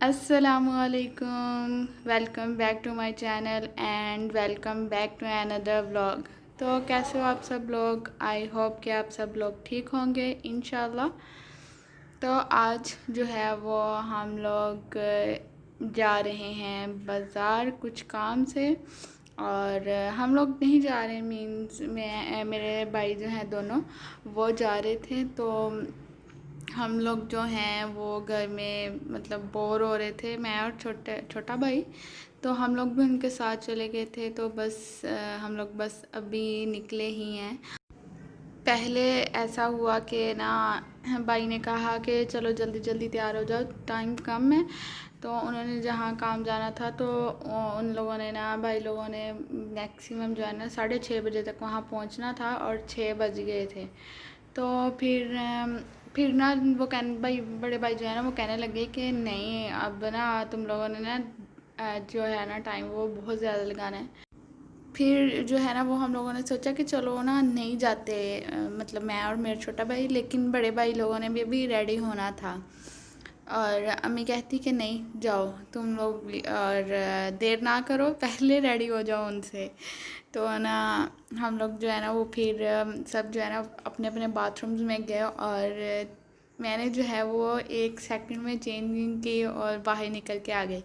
असलकुम, welcome back to my channel and welcome back to another vlog. तो कैसे हो आप सब लोग? आई होप कि आप सब लोग ठीक होंगे इंशाल्लाह। तो आज जो है वो हम लोग जा रहे हैं बाज़ार कुछ काम से। और हम लोग नहीं जा रहे, मीन्स मैं मेरे भाई जो हैं दोनों वो जा रहे थे। तो हम लोग जो हैं वो घर में मतलब बोर हो रहे थे, मैं और छोटा भाई। तो हम लोग भी उनके साथ चले गए थे। तो बस हम लोग बस अभी निकले ही हैं। पहले ऐसा हुआ कि ना भाई ने कहा कि चलो जल्दी जल्दी तैयार हो जाओ, टाइम कम है। तो उन्होंने जहाँ काम जाना था तो उन लोगों ने ना, भाई लोगों ने मैक्सिमम जो है ना 6:30 बजे तक वहाँ पहुँचना था और 6 बज गए थे। तो फिर ना वो भाई बड़े भाई जो है ना वो कहने लगे कि नहीं, अब ना तुम लोगों ने ना जो है ना टाइम वो बहुत ज़्यादा लगाना है। फिर जो है ना वो हम लोगों ने सोचा कि चलो ना नहीं जाते, मतलब मैं और मेरा छोटा भाई, लेकिन बड़े भाई लोगों ने भी अभी रेडी होना था। और अम्मी कहती कि नहीं जाओ तुम लोग भी, और देर ना करो, पहले रेडी हो जाओ उनसे। तो ना हम लोग जो है ना वो फिर सब जो है ना अपने अपने बाथरूम्स में गए। और मैंने जो है वो 1 सेकंड में चेंजिंग की और बाहर निकल के आ गई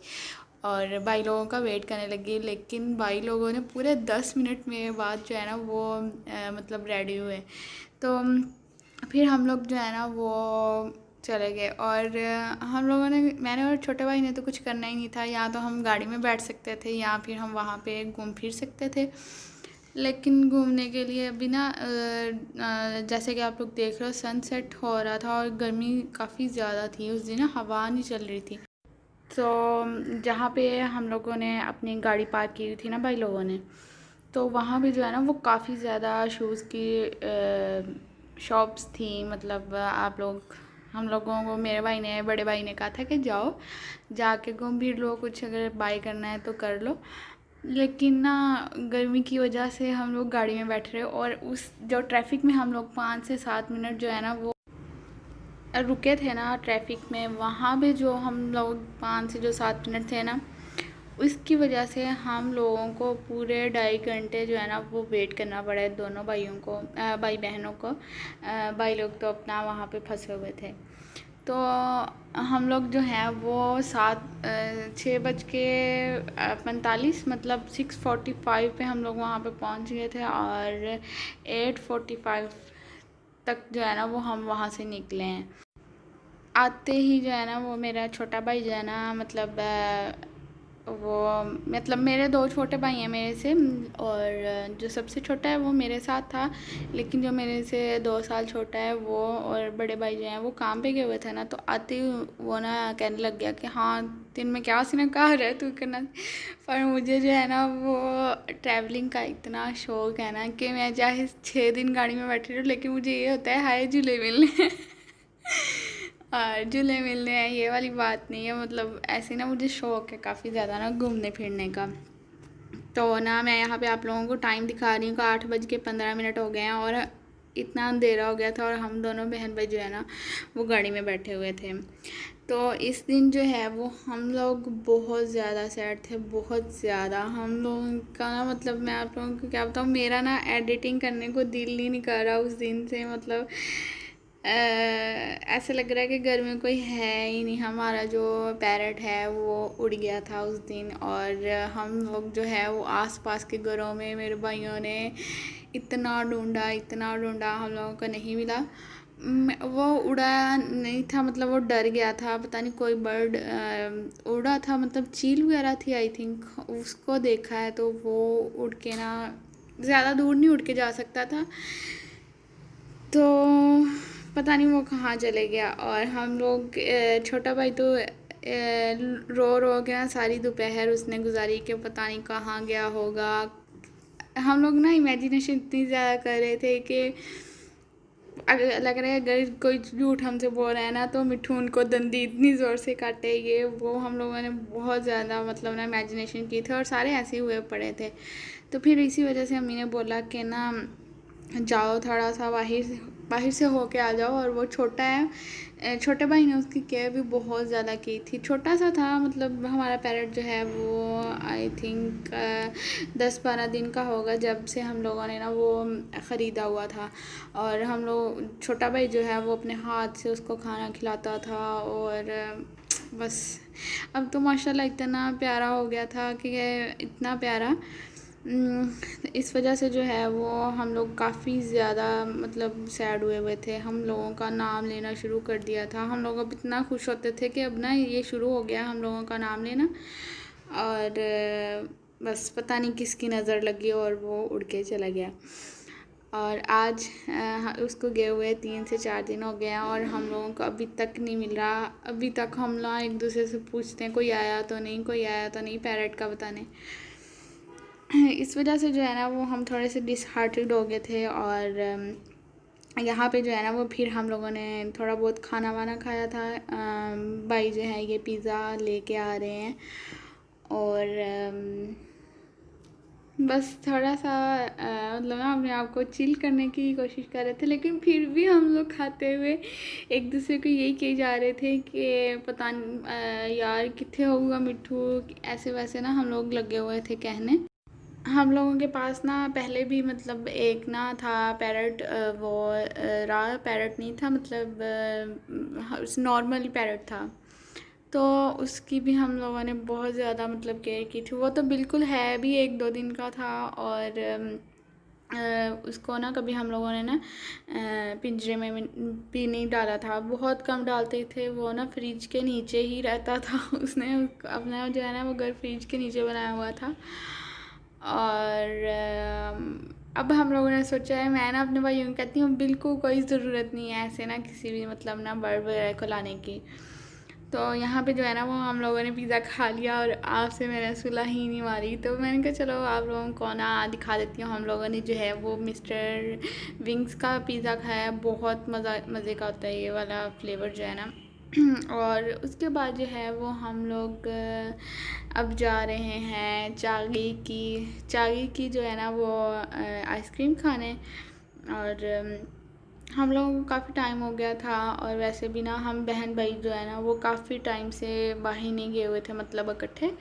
और भाई लोगों का वेट करने लगी। लेकिन भाई लोगों ने पूरे 10 मिनट में बाद जो है ना वो मतलब रेडी हुए। तो फिर हम लोग जो है ना वो चले गए। और हम लोगों ने, मैंने और छोटे भाई ने तो कुछ करना ही नहीं था। या तो हम गाड़ी में बैठ सकते थे या फिर हम वहाँ पे घूम फिर सकते थे। लेकिन घूमने के लिए अभी ना जैसे कि आप लोग देख रहे हो सनसेट हो रहा था और गर्मी काफ़ी ज़्यादा थी उस दिन ना, हवा नहीं चल रही थी। तो जहाँ पे हम लोगों ने अपनी गाड़ी पार्क की थी ना भाई लोगों ने, तो वहाँ भी जो है ना वो काफ़ी ज़्यादा शूज़ की शॉप्स थी। मतलब आप लोग, हम लोगों को, मेरे भाई ने, बड़े भाई ने कहा था कि जाओ जाके घूम फिर लो, कुछ अगर बाय करना है तो कर लो। लेकिन ना गर्मी की वजह से हम लोग गाड़ी में बैठ रहे और उस जो ट्रैफिक में हम लोग 5 से 7 मिनट जो है ना वो रुके थे ना ट्रैफिक में, वहाँ पे जो हम लोग 5 से 7 मिनट थे ना, उसकी वजह से हम लोगों को पूरे 2.5 घंटे जो है ना वो वेट करना पड़ा है दोनों भाइयों को, भाई बहनों को। भाई लोग तो अपना वहाँ पे फंसे हुए थे। तो हम लोग जो हैं वो 6:45 मतलब 6:45 पे हम लोग वहाँ पे पहुँच गए थे। और 8:45 तक जो है ना वो हम वहाँ से निकले हैं। आते ही जो है ना वो मेरा छोटा भाई जो है ना, मतलब वो, मतलब मेरे 2 छोटे भाई हैं मेरे से, और जो सबसे छोटा है वो मेरे साथ था। लेकिन जो मेरे से 2 साल छोटा है वो, और बड़े भाई जो हैं वो काम पे गए हुए थे ना, तो आते ही वो ना कहने लग गया कि हाँ दिन में क्या उसने कहा रहा है तू करना। पर मुझे जो है ना वो ट्रैवलिंग का इतना शौक है ना कि मैं चाहे 6 दिन गाड़ी में बैठी रहूँ, लेकिन मुझे ये होता है हाय झूले मिलने और झूले मिलने हैं, ये वाली बात नहीं है। मतलब ऐसे ना मुझे शौक है काफ़ी ज़्यादा ना घूमने फिरने का। तो ना मैं यहाँ पे आप लोगों को टाइम दिखा रही हूँ कि 8:15 हो गए हैं और इतना अंधेरा हो गया था और हम दोनों बहन भाई जो है ना वो गाड़ी में बैठे हुए थे। तो इस दिन जो है वो हम लोग बहुत ज़्यादा सैड थे, बहुत ज़्यादा। हम लोगों का ना, मतलब मैं आप लोगों को क्या बताऊँ, मेरा ना एडिटिंग करने को दिल ही नहीं कर रहा उस दिन से। मतलब ऐसा लग रहा है कि घर में कोई है ही नहीं। हमारा जो पैरट है वो उड़ गया था उस दिन। और हम लोग जो है वो आसपास के घरों में, मेरे भाइयों ने इतना ढूंढा, इतना ढूंढा, हम लोगों को नहीं मिला। वो उड़ा नहीं था, मतलब वो डर गया था, पता नहीं कोई बर्ड उड़ा था, मतलब चील वगैरह थी आई थिंक, उसको देखा है। तो वो उड़ के ना ज़्यादा दूर नहीं उड़ के जा सकता था, तो पता नहीं वो कहाँ चले गया। और हम लोग, छोटा भाई तो रो रो के सारी दोपहर उसने गुजारी कि पता नहीं कहाँ गया होगा। हम लोग ना इमेजिनेशन इतनी ज़्यादा कर रहे थे कि अगर लग रहा है अगर कोई झूठ हमसे बोल रहा है ना तो मिठू उनको दंदी इतनी ज़ोर से काटे, ये वो। हम लोगों ने बहुत ज़्यादा मतलब ना इमेजिनेशन की थी और सारे ऐसे हुए पड़े थे। तो फिर इसी वजह से अम्मी ने बोला कि ना जाओ थोड़ा सा बाहर से होके आ जाओ। और वो छोटा है, छोटे भाई ने उसकी केयर भी बहुत ज़्यादा की थी। छोटा सा था, मतलब हमारा पैरट जो है वो आई थिंक 10-12 दिन का होगा जब से हम लोगों ने ना वो ख़रीदा हुआ था। और हम लोग, छोटा भाई जो है वो अपने हाथ से उसको खाना खिलाता था। और बस अब तो माशाल्लाह इतना प्यारा हो गया था कि इतना प्यारा। इस वजह से जो है वो हम लोग काफ़ी ज़्यादा मतलब सैड हुए हुए थे। हम लोगों का नाम लेना शुरू कर दिया था। हम लोग अब इतना खुश होते थे कि अब ना ये शुरू हो गया हम लोगों का नाम लेना। और बस पता नहीं किसकी नज़र लगी और वो उड़ के चला गया। और आज उसको गए हुए 3 से 4 दिन हो गए हैं और हम लोगों को अभी तक नहीं मिल रहा। अभी तक हम लोग एक दूसरे से पूछते हैं कोई आया तो नहीं, कोई आया तो नहीं, पैरट का बताने। इस वजह से जो है ना वो हम थोड़े से डिसहार्टेड हो गए थे। और यहाँ पे जो है ना वो फिर हम लोगों ने थोड़ा बहुत खाना वाना खाया था। भाई जो है ये पिज़्ज़ा लेके आ रहे हैं। और बस थोड़ा सा मतलब ना अपने आप को चिल करने की कोशिश कर रहे थे, लेकिन फिर भी हम लोग खाते हुए एक दूसरे को यही कहे जा रहे थे कि पता नहीं यार कितने होगा मिट्ठू, ऐसे वैसे ना हम लोग लगे हुए थे कहने। हम लोगों के पास ना पहले भी मतलब एक ना था पैरट, वो रहा पैरट नहीं था, मतलब नॉर्मल पैरट था। तो उसकी भी हम लोगों ने बहुत ज़्यादा मतलब केयर की थी। वो तो बिल्कुल है भी 1-2 दिन का था। और उसको ना कभी हम लोगों ने ना पिंजरे में भी नहीं डाला था, बहुत कम डालते थे। वो ना फ्रिज के नीचे ही रहता था। उसने अपना जो है ना वो घर फ्रिज के नीचे बनाया हुआ था। और अब हम लोगों ने सोचा है, मैं ना अपने भाइयों को कहती हूँ बिल्कुल कोई ज़रूरत नहीं है ऐसे ना किसी भी मतलब ना बर्ड वगैरह को लाने की। तो यहाँ पे जो है ना वो हम लोगों ने पिज़्ज़ा खा लिया और आपसे मैंने सुलह ही नहीं मारी। तो मैंने कहा चलो आप लोगों को ना दिखा देती हूँ। हम लोगों ने जो है वो मिस्टर विंग्स का पिज़्ज़ा खाया, बहुत मज़े का होता है ये वाला फ्लेवर जो है ना। और उसके बाद जो है वो हम लोग अब जा रहे हैं चागी की जो है ना वो आइसक्रीम खाने। और हम लोगों को काफ़ी टाइम हो गया था। और वैसे भी ना हम बहन भाई जो है ना वो काफ़ी टाइम से बाहर नहीं गए हुए थे, मतलब इकट्ठे।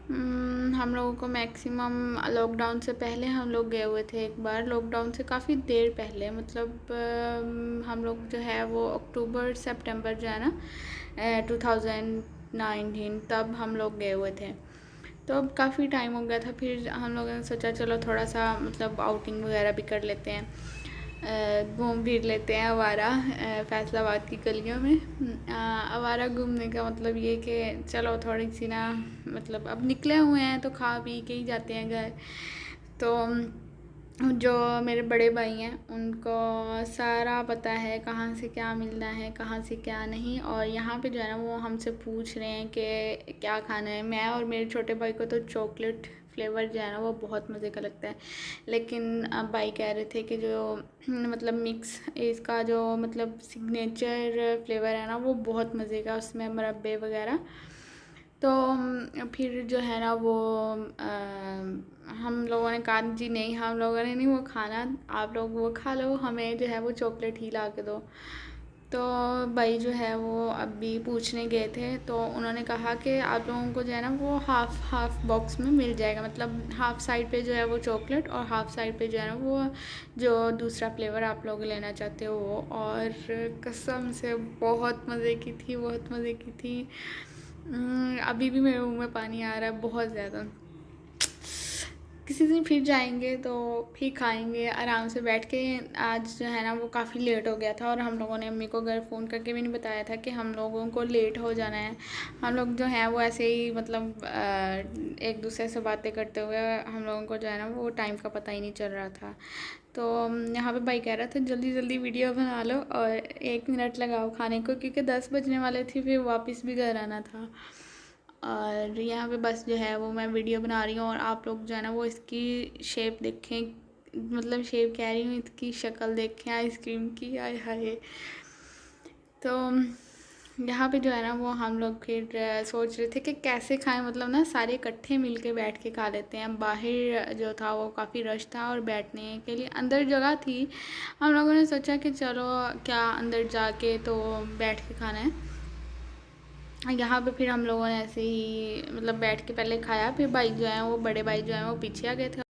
हम लोगों को मैक्सिमम लॉकडाउन से पहले हम लोग गए हुए थे एक बार, लॉकडाउन से काफ़ी देर पहले, मतलब हम लोग जो है वो अक्टूबर सितंबर जो है ना 2019 तब हम लोग गए हुए थे। तो अब काफ़ी टाइम हो गया था। फिर हम लोगों ने सोचा चलो थोड़ा सा मतलब आउटिंग वगैरह भी कर लेते हैं, घूम फिर लेते हैं आवारा फैसलाबाद की गलियों में। आवारा घूमने का मतलब ये कि चलो थोड़ी सी ना मतलब अब निकले हुए हैं तो खा पी के ही जाते हैं घर। तो जो मेरे बड़े भाई हैं उनको सारा पता है कहाँ से क्या मिलना है, कहाँ से क्या नहीं। और यहाँ पे जो है ना वो हमसे पूछ रहे हैं कि क्या खाना है। मैं और मेरे छोटे भाई को तो चॉकलेट फ्लेवर जो है ना वो बहुत मज़े का लगता है। लेकिन अब भाई कह रहे थे कि जो मतलब मिक्स इसका जो मतलब सिग्नेचर फ्लेवर है ना वो बहुत मज़े का, उसमें मुरब्बे वगैरह। तो फिर जो है ना वो हम लोगों ने कहा जी नहीं, हम लोगों ने नहीं वो खाना, आप लोग वो खा लो, हमें जो है वो चॉकलेट ही ला के दो। तो भाई जो है वो अभी पूछने गए थे तो उन्होंने कहा कि आप लोगों को जो है ना वो हाफ़ बॉक्स में मिल जाएगा, मतलब हाफ़ साइड पे जो है वो चॉकलेट और हाफ़ साइड पे जो है ना वो जो दूसरा फ्लेवर आप लोग लेना चाहते हो वो। और कसम से बहुत मज़े की थी, बहुत मज़े की थी। अभी भी मेरे मुंह में पानी आ रहा है बहुत ज़्यादा। किसी दिन फिर जाएंगे तो फिर खाएंगे आराम से बैठ के। आज जो है ना वो काफ़ी लेट हो गया था और हम लोगों ने अम्मी को घर फ़ोन करके भी नहीं बताया था कि हम लोगों को लेट हो जाना है। हम लोग जो हैं वो ऐसे ही मतलब एक दूसरे से बातें करते हुए हम लोगों को जो है ना वो टाइम का पता ही नहीं चल रहा था। तो यहाँ पे भाई कह रहा था जल्दी जल्दी वीडियो बना लो और 1 मिनट लगाओ खाने को, क्योंकि 10 बजने वाले थे, फिर वापस भी घर आना था। और यहाँ पे बस जो है वो मैं वीडियो बना रही हूँ और आप लोग जो है ना वो इसकी शेप देखें, मतलब शेप कह रही हूँ, इसकी शक्ल देखें आइसक्रीम की, आय हाय। तो यहाँ पे जो है ना वो हम लोग फिर सोच रहे थे कि कैसे खाएं, मतलब ना सारे इकट्ठे मिल के बैठ के खा लेते हैं। बाहर जो था वो काफ़ी रश था और बैठने के लिए अंदर जगह थी। हम लोगों ने सोचा कि चलो क्या अंदर जाके तो बैठ के खाना है। यहाँ पे फिर हम लोगों ने ऐसे ही मतलब बैठ के पहले खाया, फिर भाई जो है वो बड़े भाई जो हैं वो पीछे आ गए थे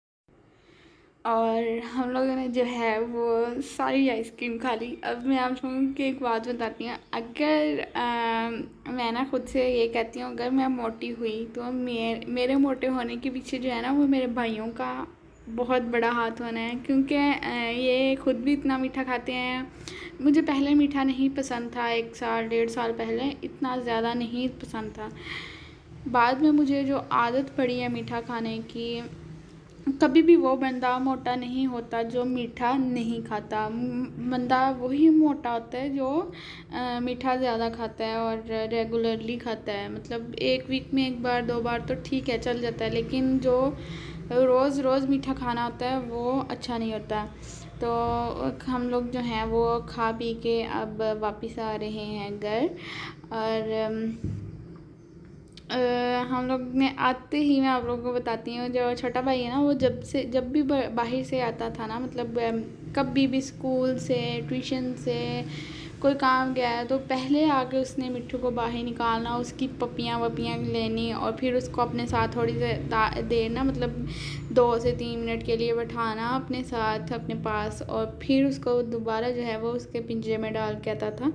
और हम लोगों ने जो है वो सारी आइसक्रीम खा ली। अब मैं आप लोगों की एक बात बताती हूँ, अगर मैं ना खुद से ये कहती हूँ, अगर मैं मोटी हुई तो मेरे मोटे होने के पीछे जो है ना वो मेरे भाइयों का बहुत बड़ा हाथ होना है, क्योंकि ये खुद भी इतना मीठा खाते हैं। मुझे पहले मीठा नहीं पसंद था, 1 साल 1.5 साल पहले इतना ज़्यादा नहीं पसंद था। बाद में मुझे जो आदत पड़ी है मीठा खाने की, कभी भी वो बंदा मोटा नहीं होता जो मीठा नहीं खाता। बंदा वही मोटा होता है जो मीठा ज़्यादा खाता है और रेगुलरली खाता है। मतलब 1 वीक में 1 बार 2 बार तो ठीक है, चल जाता है, लेकिन जो रोज़ रोज़ मीठा खाना होता है वो अच्छा नहीं होता। तो हम लोग जो हैं वो खा पी के अब वापस आ रहे हैं घर। और हम लोग ने आते ही मैं आप लोगों को बताती हूँ, जो छोटा भाई है ना वो जब भी बाहर से आता था ना, मतलब कभी भी स्कूल से ट्यूशन से कोई काम गया है तो पहले आके उसने मिट्ठू को बाहर निकालना, उसकी पपियाँ वपियाँ लेनी और फिर उसको अपने साथ थोड़ी देर ना, मतलब 2 से 3 मिनट के लिए बैठाना अपने साथ अपने पास, और फिर उसको दोबारा जो है वो उसके पिंजरे में डाल के आता था।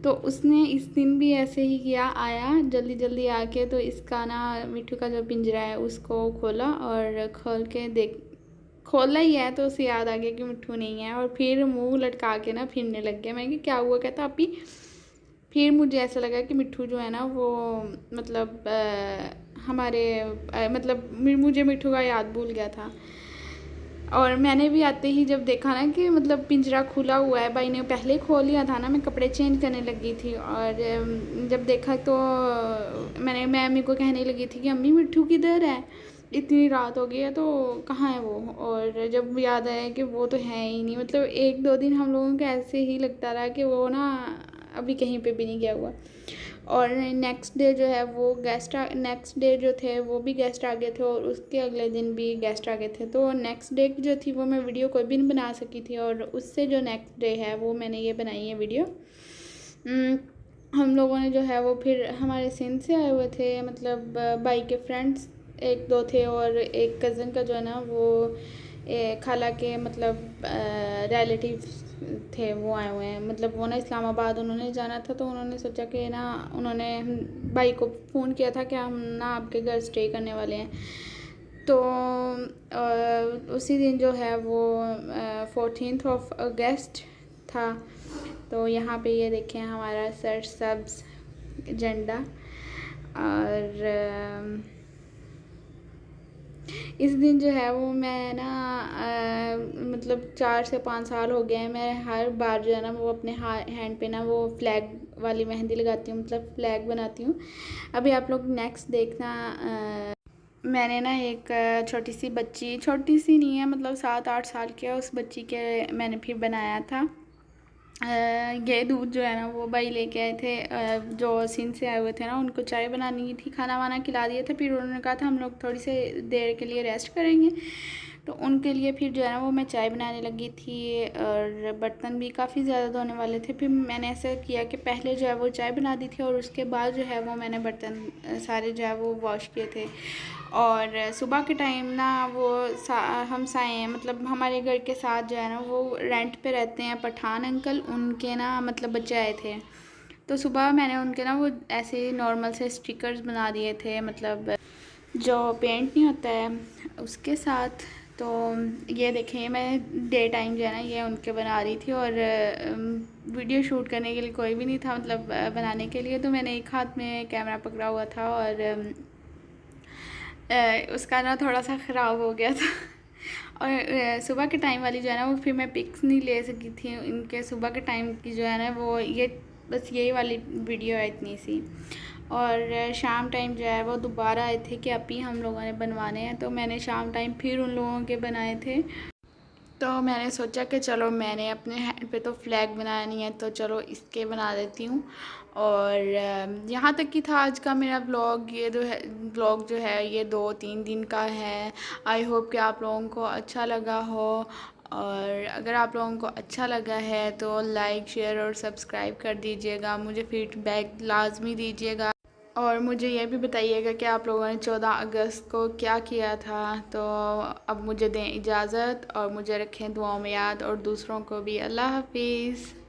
तो उसने इस दिन भी ऐसे ही किया, आया जल्दी जल्दी आके, तो इसका ना मिट्ठू का जो पिंजरा है उसको खोला और खोल के खोला ही है तो उसे याद आ गया कि मिट्ठू नहीं है, और फिर मुंह लटका के ना फिरने लग गया। मैं कि क्या हुआ, कहता अभी। फिर मुझे ऐसा लगा कि मिट्ठू जो है ना वो मतलब मतलब मुझे मिट्ठू का याद भूल गया था। और मैंने भी आते ही जब देखा ना कि मतलब पिंजरा खुला हुआ है, भाई ने पहले खोल लिया था ना, मैं कपड़े चेंज करने लगी थी और जब देखा तो मैं अम्मी को कहने लगी थी कि अम्मी मिट्ठू किधर है, इतनी रात हो गई है तो कहाँ है वो। और जब याद आया कि वो तो है ही नहीं, मतलब 1-2 दिन हम लोगों को ऐसे ही लगता रहा कि वो ना अभी कहीं पे भी नहीं गया हुआ। और नेक्स्ट डे जो है वो नेक्स्ट डे जो थे वो भी गेस्ट आ गए थे और उसके अगले दिन भी गेस्ट आ गए थे। तो नेक्स्ट डे जो थी वो मैं वीडियो कोई भी नहीं बना सकी थी, और उससे जो नेक्स्ट डे है वो मैंने ये बनाई है वीडियो। हम लोगों ने जो है वो फिर हमारे सिंध से आए हुए थे, मतलब भाई के फ्रेंड्स 1-2 थे और एक कज़न का जो है ना वो खाला के मतलब रिलेटिव थे वो आए हुए हैं। मतलब वो ना इस्लामाबाद उन्होंने जाना था, तो उन्होंने सोचा कि ना उन्होंने भाई को फ़ोन किया था कि हम ना आपके घर स्टे करने वाले हैं। तो उसी दिन जो है वो 14th ऑफ अगस्त था। तो यहाँ पे ये देखें हमारा सरसब्ज़ झंडा। और इस दिन जो है वो मैं ना मतलब 4 से 5 साल हो गए हैं, मैं हर बार जो है ना वो अपने हैंड पे ना वो फ्लैग वाली मेहंदी लगाती हूँ, मतलब फ्लैग बनाती हूँ। अभी आप लोग नेक्स्ट देखना, मैंने ना एक छोटी सी बच्ची, छोटी सी नहीं है मतलब 7-8 साल की है, उस बच्ची के मैंने फिर बनाया था। ये दूध जो है ना वो भाई लेके आए थे, जो सिंध से आए हुए थे ना, उनको चाय बनानी थी, खाना वाना खिला दिया था। फिर उन्होंने कहा था हम लोग थोड़ी सी देर के लिए रेस्ट करेंगे, तो उनके लिए फिर जो है ना वो मैं चाय बनाने लगी थी और बर्तन भी काफ़ी ज़्यादा धोने वाले थे। फिर मैंने ऐसा किया कि पहले जो है वो चाय बना दी थी और उसके बाद जो है वो मैंने बर्तन सारे जो है वो वॉश किए थे। और सुबह के टाइम ना वो हम साए मतलब हमारे घर के साथ जो है ना वो रेंट पे रहते हैं पठान अंकल, उनके ना मतलब बच्चे आए थे, तो सुबह मैंने उनके ना वो ऐसे नॉर्मल से स्टिकर्स बना दिए थे, मतलब जो पेंट नहीं होता है उसके साथ। तो ये देखें मैं डे टाइम जो है ना ये उनके बना रही थी और वीडियो शूट करने के लिए कोई भी नहीं था, मतलब बनाने के लिए। तो मैंने एक हाथ में कैमरा पकड़ा हुआ था और उसका ना थोड़ा सा ख़राब हो गया था और सुबह के टाइम वाली जो है ना वो फिर मैं पिक्स नहीं ले सकी थी इनके सुबह के टाइम की जो है ना वो, ये बस यही वाली वीडियो है इतनी सी। और शाम टाइम जो है वो दोबारा आए थे कि अभी हम लोगों ने बनवाने हैं, तो मैंने शाम टाइम फिर उन लोगों के बनाए थे। तो मैंने सोचा कि चलो मैंने अपने हैंड पे तो फ्लैग बनानी है, तो चलो इसके बना देती हूँ। और यहाँ तक कि था आज का मेरा व्लॉग। ये व्लॉग जो है ये 2-3 दिन का है। आई होप कि आप लोगों को अच्छा लगा हो, और अगर आप लोगों को अच्छा लगा है तो लाइक शेयर और सब्सक्राइब कर दीजिएगा। मुझे फीडबैक लाजमी दीजिएगा, और मुझे ये भी बताइएगा कि आप लोगों ने 14 अगस्त को क्या किया था। तो अब मुझे दें इजाज़त, और मुझे रखें दुआओं में याद, और दूसरों को भी। अल्लाह हाफिज़।